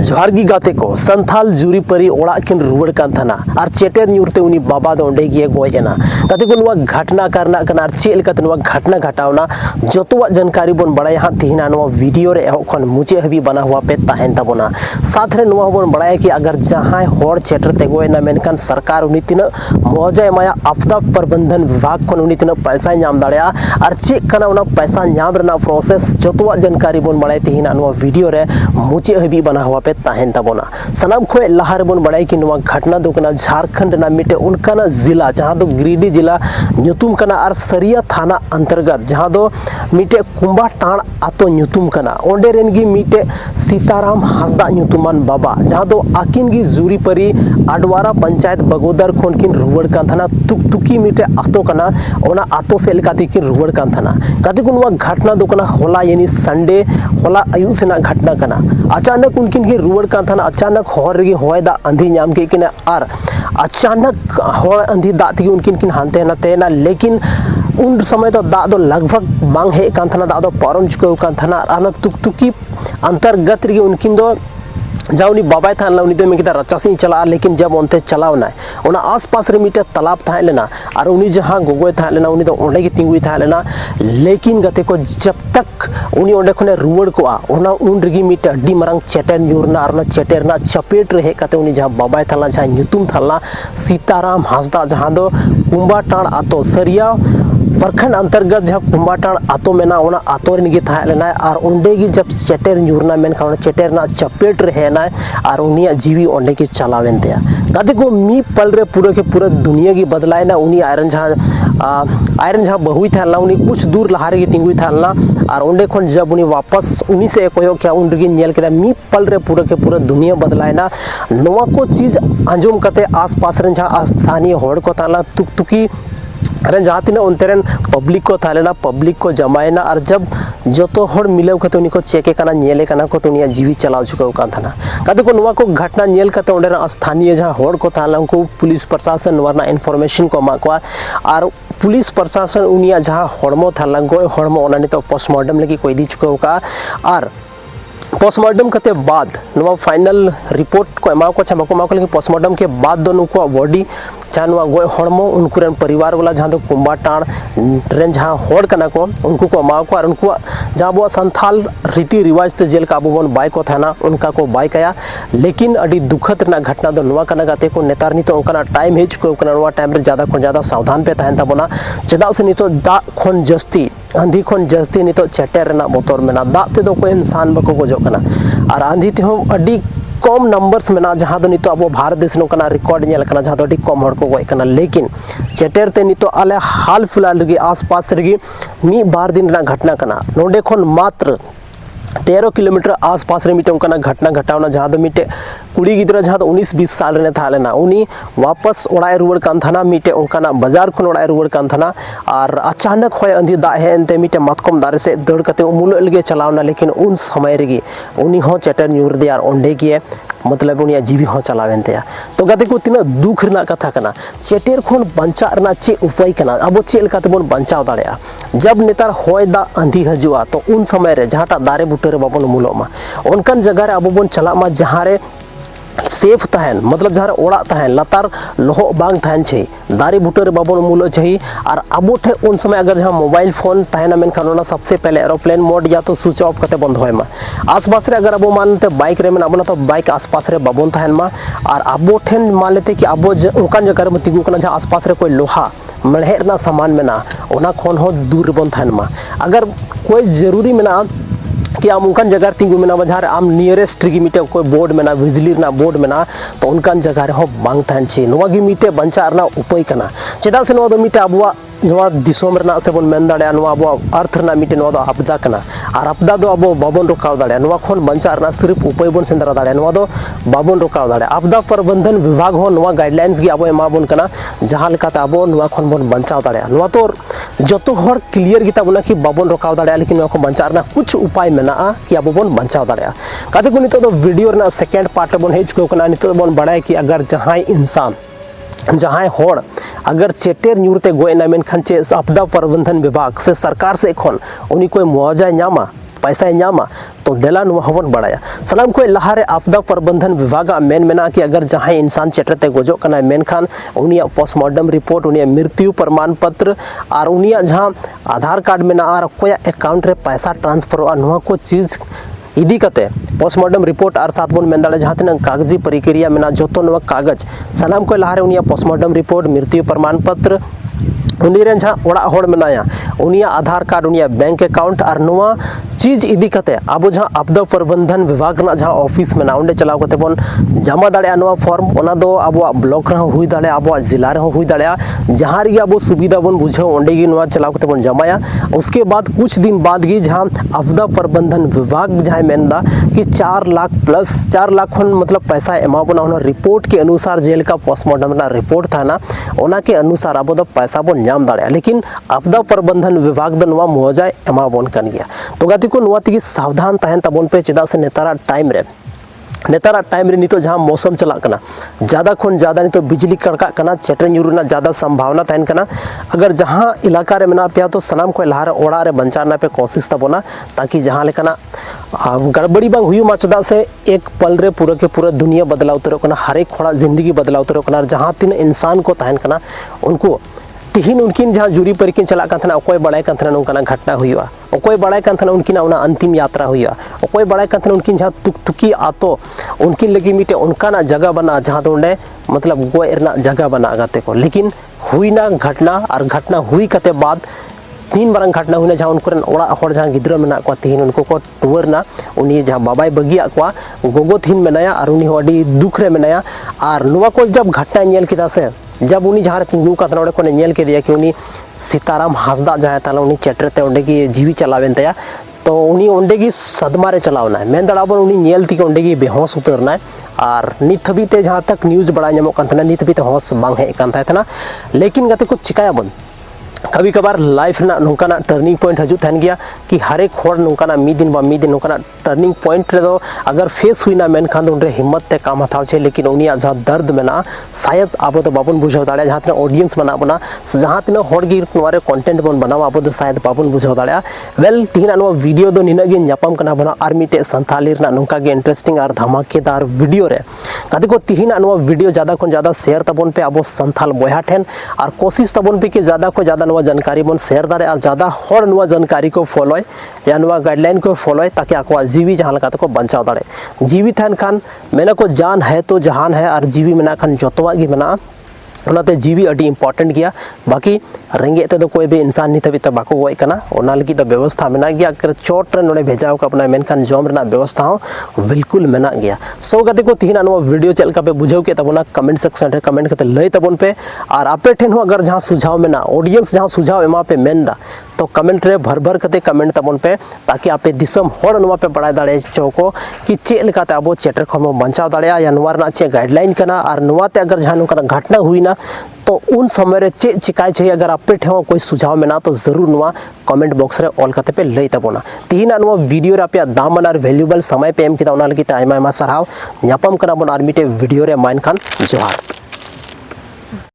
जोहार गी गाते को संथाल जुरीपारी ओड़ा किन रुवड़ कान थाना और चेटेर न्यूरते उनी बाबा दो ओंडे गिए गोयना गाते को नुवा घटना करना कना और चेल कते नुवा घटना घटावना जतोवा जानकारी बोन बड़ाय हां तिहिना नुवा वीडियो रे एहो खन मुचे हबी बना हुआ पे ताहेन ताबोना साथ रे नुवा बोन बड़ाय कि अगर जहां होड़ चेटर ते गोयना मेनकान सरकार उनी तिना मौजा माया आपदा प्रबंधन विभाग खन उनी तिना पैसा नाम दाड़या और चे कना उना पैसा नाम रना प्रोसेस जतोवा जानकारी बोन बड़ाय तिहिना नुवा वीडियो रे मुचे हबी बना हुआ पे ताहेन ताबोना सनाम खोए लहारे बोन बड़ाय कि नुवा घटना दो कना झारखंड ना मिटे उनकाना जिला जहां दो गिरिडीह जिला न्युतुम कना और सरिया थाना अंतर्गत जहां दो मिटे कुंबा टाण आतो न्युतुम कना ओंडे रेन गी मिटे सीताराम हासदा न्युतुमान बाबा जहां दो आकिन गी जुरीपारी आडवारा पंचायत बगोदर खोन किन रुवड़ कान थाना तुकतुकी मिटे आतो कना ओना आतो से लेकाते किन रुवड़ कान थाना काते को नुवा घटना दो कना होला यानी संडे होला आयु सेना घटना कना अचानक उनकिन की रुवड़ कान थाना अचानक होर रगी होयदा अंधी नाम के किने और अचानक होड़ अंधी दात की उनकिन किन हानते नते ना लेकिन उन समय तो दा दो लगभग बांग हे कान थाना दा दो पारम चुके कान थाना आना तुकतुकी अंतर्गत रगी उनकिन दो जाउनी बाबाय थाना उनी दो मेकिता रचासी चला लेकिन जब उनते चलावना ओना आसपास रे मिटे तालाब था लेना और उनी जहां गोगोय था लेना उनी दो ओंडे की तिंगुई था लेना लेकिन गते को जब तक उनी ओंडे खने रुवड़ को ओना उन रगी मिटे अड्डी मरंग चेटर न्यूरना और चेटेरना चपेट रहे कते उनी जहां बाबाय थाला जहां न्युतुम थाला सीताराम हासदा जहां दो कुंबा टाण आतो सरिया प्रखंड अंतर्गत जहां कुंबाटाण आतो मेना ओना आतो रेन गी था लेना और ओंडे गी जब चेटेर न्यूरना मेन खाना चेटेर ना चपेट रहे ना और उनिया जीवी ओंडे की चलावेन ते गाते को मी पल रे पूरे दुनिया की बदलाय ना उनी आयरन जहां बहुई था उनी कुछ दूर लहारे की तिंगुई था और ओंडे खन जब उनी वापस उनी से कोयो क्या उन रगी नेल केदा मी पल रे पूरे दुनिया बदलाय ना नोवा को चीज अंजुम कते आसपास रेन जहां स्थानीय होड़ को ताला तुकतुकी अरे जहाँ तीन उनतेरन पब्लिक को थालेना पब्लिक को जमाएना और जब जो तो हर मिले कते उनी को चेके कना नेले कना को दुनिया जीवी चलाव चुका कान थाना कते को नुवा को घटना नेल कते ओंडे स्थानीय जहाँ होड़ को थाला उनको पुलिस प्रशासन वरना इन्फॉर्मेशन को माकवा और पुलिस प्रशासन उनिया जहाँ हड़मो थाला गोय हड़मो ओना नितो पोस्टमार्टम लगी कोई दी चुका का और पोस्टमार्टम करते बाद नुवा फाइनल रिपोर्ट को एमा को छमा को मा को लेकिन पोस्टमार्टम के बाद दो नुको बॉडी चानुआ गोय हड़मो उनको रेन परिवार वाला जहां दो कुंबा टाण रेन जहां होड़ कना को उनको को मा को और उनको जहां बो संथाल रीति रिवाज ते जेल का अबो बोन बाय को थाना उनका को बाय कया लेकिन अडी दुखद ना घटना दो नुवा कना गाते को नेतार नितो उनका टाइम हेज को कना नुवा टाइम रे ज्यादा सावधान पे ताहन ताबोना चदा से नितो दा खन जस्ती आंधी खन जस्ती नितो चेटेर रेना बोतोर मेना दा ते दो को इंसान बको गोजो कना और आंधी ते हम अडी कम नंबर्स में ना जहाँ नितो अब भारत देश नोकना रिकॉर्ड नेल कना जहाँ अडी कम हड़ को गोय कना लेकिन चेटेर ते नितो आले हाल फिलहाल रगी आसपास रगी मी बार दिन ना घटना कना नोडे खन मात्र 13 किलोमीटर आसपास रे मिटे उनका घटना घटावना जहाँ दो मिटे कुड़ी गिद्रा जहाँ 19-20 साल रे था लेना उनी वापस ओड़ाए रुवड़ कान थाना मिटे उनका बाजार खन ओड़ाए रुवड़ कान थाना और अचानक होय अंधी दा है एनते मिटे मतकम दारे से दौड़ कते मुलो लगे चलावना लेकिन उन समय रेगी उनी हो चेटर न्यूर दे और ओंडे गिए मतलब उनिया जीवी हो चलावेन ते तो गाते को तिना दुख रना कथा कना चेटेर खन बंचा रना चे उपाय कना अब चे लकाते बोन बंचाव दाड़या जब नेतार होय दा अंधी हजुआ तो उन समय रे जहाटा दारे बुटे रे बाबन मुलो मा उनकन जगह रे अब बोन चला मा जहां रे सेफ तहन मतलब जहाँ ओड़ा तहन लतार लोहो बांग तहन छे दारी बुटर बाबन मूलो छे और अब ठे उन समय अगर जहाँ मोबाइल फोन तहना मेन खानोना सबसे पहले एरोप्लेन मोड या तो स्विच ऑफ करते बंद होय मा आसपास रे अगर अब मानते बाइक रे में अब ना तो बाइक आसपास रे बाबन तहन मा और अब ठेन मान लेते कि अब उनकान जगह में तिगु कना जहाँ आसपास रे कोई लोहा मढ़ेर ना सामान में ना ओना खोन हो दूर बन तहन मा अगर कोई जरूरी में ना कि आम उनकान जगह तिंगु में जहाँ आम नियरेस्ट गी मिटे कोई बोर्ड में बिजली ना बोर्ड में तो उनकान जगह हो बांग तहन ची नोवा गी मिटे बंचा रना उपाय कना चेदा से नोवा दो मिटे अबुआ नोवा दिसोम रना से बोन मेन दाड़या नोवा अबुआ अर्थ रना मिटे नोवा दो आपदा कना और आपदा दो अबो बाबन रोकाव दाड़या नोवा खन बंचा रना सिर्फ उपाय बोन सेंदरा दाड़या नोवा दो बाबन रोकाव दाड़या आपदा प्रबंधन विभाग हो नोवा गाइडलाइंस गी अबो एमा बोन कना जहां लेकाते अबो नोवा खन बोन बंचाव दाड़या नोवा तो जतो हर क्लियर गिता बोना कि बाबन रोकाव दाड़या लेकिन नोवा को बंचा रना कुछ उपाय मेना कि अब बोन बंचाव दाड़या काते को नितो दो वीडियो रना सेकंड पार्ट बोन हेज को कना नितो बोन बड़ाय कि अगर जहां इंसान जहां होड़ अगर चेटेर न्यूरते गोयना मेनखान चे आपदा प्रबंधन विभाग से सरकार से खन उनी कोई मुआवजा नामा पैसा नामा तो देला नुआ हबन बड़ाया सलाम को लहारे आपदा प्रबंधन विभाग मेन मेना कि अगर जहां इंसान चेटरते गोजो कना मेनखान उनिया पोस्टमार्टम रिपोर्ट उनिया मृत्यु प्रमाण पत्र और उनिया जहां आधार कार्ड मेना और कोया अकाउंट रे पैसा ट्रांसफर नुआ को चीज इदी कते पोस्टमार्टम रिपोर्ट और साथ बन मेन दाड़े जहां तिना कागजी प्रक्रिया मेना जोतो नुआ कागज सलाम को लहारे उनिया पोस्टमार्टम रिपोर्ट मृत्यु प्रमाण पत्र उनीरेन जहां ओड़ा होड़ मेनाया उनिया आधार कार्ड उनिया बैंक अकाउंट और नुआ चीज इदी कते अब जहां आपदा प्रबंधन विभाग ना जहां ऑफिस में ना चलाव कते बन जमा दाड़े नुआ फॉर्म ओना दो अब ब्लॉक रह हुई दाड़े अब जिला रह हुई दाड़े जहां री अब सुविधा बन बुझे ओंडे गी नुआ चलाव कते बन जमाया उसके बाद कुछ दिन बाद गी जहां आपदा प्रबंधन विभाग जहां मेनदा कि 4 लाख प्लस 4 लाख खन मतलब पैसा एमा बना होना रिपोर्ट के अनुसार जेल का पोस्टमार्टम ना रिपोर्ट था ना ओना के अनुसार अब दो पैसा बन नाम दाड़े लेकिन आपदा प्रबंधन विभाग द नुआ मुआवजा एमा बन कन गया तो गाती को नुआ तिगी सावधान तहन तबन पे चेदा से नेतारा टाइम रे नितो जहां मौसम चला कना ज्यादा खन ज्यादा नितो बिजली कड़का कना चेटर न्यूरना ज्यादा संभावना तहन कना अगर जहां इलाका रे मेना पे तो सनाम को लहार ओड़ा रे बंचाना पे कोशिश तबोना ताकि जहां लेकना गड़बड़ी बांग हुई चेदा से एक पल रे पूरा के पूरा दुनिया बदलाव उतरो कना हर एक खोड़ा जिंदगी बदलाव उतरो कना जहां तीन इंसान को तहन कना उनको तिहिन उनकिन जहां जुरी परिकिन चला काथना अकोय बड़ाय काथना उनका घटना हुआ अकोय बड़ाय काथना उनकिन उना अंतिम यात्रा हुआ अकोय बड़ाय काथना उनकिन जहां तुकतुकी आतो उनकिन लगी मिटे उनका जगह बना जहां तो उंडे मतलब गोय रना जगह बना गाते को लेकिन हुई ना घटना और घटना हुई कते बाद 3 मारंग घटना हुई जहां उनकोरन ओड़ा हर जहां गिद्रा मेना को तिहिन उनको को टुवरना उनी जहां बाबाई बगिया को गोगो थिन मेनाया और उनी अडी दुख रे मेनाया और नुआ को जब घटना नेल किदा से जब उनी जहां तिंगू कातना ओडे को नेल के दिया कि उनी सीताराम हासदा जहां ताला उनी चेटरते ओंडे की जीवी चलावेन तया तो उनी ओंडे की सदमा रे चलावना मेन दड़ाबन उनी नेल ती ओंडे की बेहोश उतरना और नित हबीते जहां तक न्यूज़ बड़ा नामो कानथना नित हबीते होश बांग हे कान थायथना लेकिन गाते को चिकाया बन कभी कभार लाइफ ना नोंकाना टर्निंग पॉइंट हजू थान गया कि हर एक होड़ नोंकाना मिदिन नोंकाना टर्निंग पॉइंट रे दो अगर फेस हुई ना मेन खान दो उनरे हिम्मत ते काम हथाव छे लेकिन उनिया जहां दर्द में ना शायद आबो तो बाबन बुझाव दाड़े जहां तना ऑडियंस बना बना जहां तना होड़ गी नोरे कंटेंट बन बनावा आबो तो शायद बाबन बुझाव दाड़े वेल तिहिना नो वीडियो दो निना गे न्यापाम कना बना आर मिटे संथाली रना नोंका गे इंटरेस्टिंग और धमाकेदार वीडियो रे कदे को तिहिना नो वीडियो ज्यादा खन ज्यादा शेयर तबन पे आबो संथाल बयहा ठेन और कोशिश तबन पे कि ज्यादा को ज्यादा नुआ जानकारी बन शेयर दारे और ज्यादा होड़ नुआ जानकारी को फॉलोय या नुआ गाइडलाइन को फॉलोय ताकि आको जीवी जहां लगा को बचाव दारे जीवी थान खान मेना को जान है तो जहान है और जीवी मेना खान जोतवा गी मेना ओनाते जीवी अडी इम्पोर्टेंट गया बाकी रेंगे ते कोई भी इंसान नित हबी बाको गई कना ओना लगी तो व्यवस्था मेना गया अगर चोट रे नोडे भेजाव का अपना मेनखान जॉम रेना व्यवस्था हो बिल्कुल मेना गया सो गते को तिहिना नो वीडियो चल का पे बुझाव के तबोना कमेंट सेक्शन रे कमेंट कते लय तबोन पे और आपे ठेन हो अगर जहां सुझाव मेना ऑडियंस जहां सुझाव एमा पे मेनदा तो कमेंट रे भर कते कमेंट तबोन पे ताकि आपे दिसम होड़ नुआ पे बड़ाय दाड़े चौको कि चेक लेकाते आबो चेटर खमो बचाव दाड़े या नुआ रना चे गाइडलाइन कना और नुआते अगर जहां नुका घटना हुई ना तो उन समय रे चे चिकाय चाहिए अगर आपे ठेव कोई सुझाव मेना तो जरूर नुआ कमेंट बॉक्स रे ऑल कते पे लय तबोना तिहिना नुआ वीडियो रे आपे दामन और वैल्यूएबल समय पे एम किता ओना लगी आयमा आयमा सरहाव न्यापाम कना बन आर मिटे वीडियो रे माइन खान जोहार।